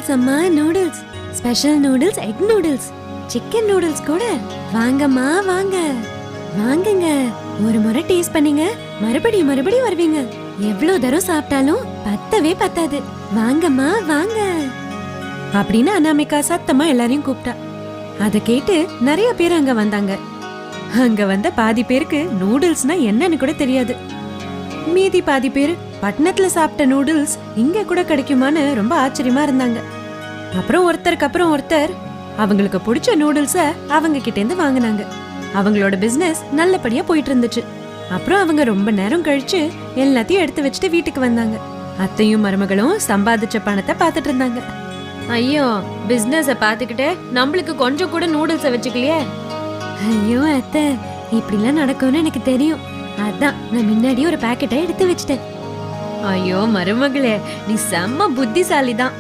Noodles அம்மா, noodles. Special noodles, egg noodles, chicken noodles கூட. வாங்கம்மா வாங்க. வாங்குங்க. ஒரு முறை டேஸ்ட் பண்ணீங்க, மறுபடியும் மறுபடியும் வருவீங்க. எவ்வளவு தரம் சாப்பிட்டாலும் பத்தவே பத்தாது. வாங்கம்மா வாங்க அப்படின்னு அனாமிகா சத்தமா எல்லாரையும் கூப்பிட்டா. அத கேட்டு நிறைய பேர் அங்க வந்தாங்க. அங்க வந்த பாதி பேருக்கு நூடுல்ஸ்னா என்னன்னு கூட தெரியாது. மீதி பாதி பேர் பட்டணத்துல சாப்பிட்ட நூடுல்ஸ் இங்க கூட கிடைக்குமான்னு ரொம்ப ஆச்சரியமா இருந்தாங்க. அப்புறம் ஒருத்தருக்கு அப்புறம் ஒருத்தர் அவங்களுக்கு பிடிச்ச நூடுல்ஸ அவங்க கிட்ட இருந்து வாங்கினாங்க. அவங்களோட பிசினஸ் நல்லபடியா போயிட்டு இருந்துச்சு. அப்புறம் அவங்க ரொம்ப நேரம் கழிச்சு எல்லாத்தையும் எடுத்து வச்சுட்டு வீட்டுக்கு வந்தாங்க. அத்தையும் மருமகளும் சம்பாதிச்ச பணத்தை பாத்துட்டு இருந்தாங்க. ஐயோ, பிசினஸ பாத்துக்கிட்டே நம்மளுக்கு கொஞ்சம் கூட நூடுல்ஸ வச்சுக்கலையே. ஐயோ அத்தை, இப்படிலாம் நடக்கும்னு எனக்கு தெரியும். அதான் நான் முன்னாடி ஒரு பாக்கெட்டை எடுத்து வச்சிட்டேன். ஐயோ மருமகளே, நீ செம்ம புத்திசாலி தான்.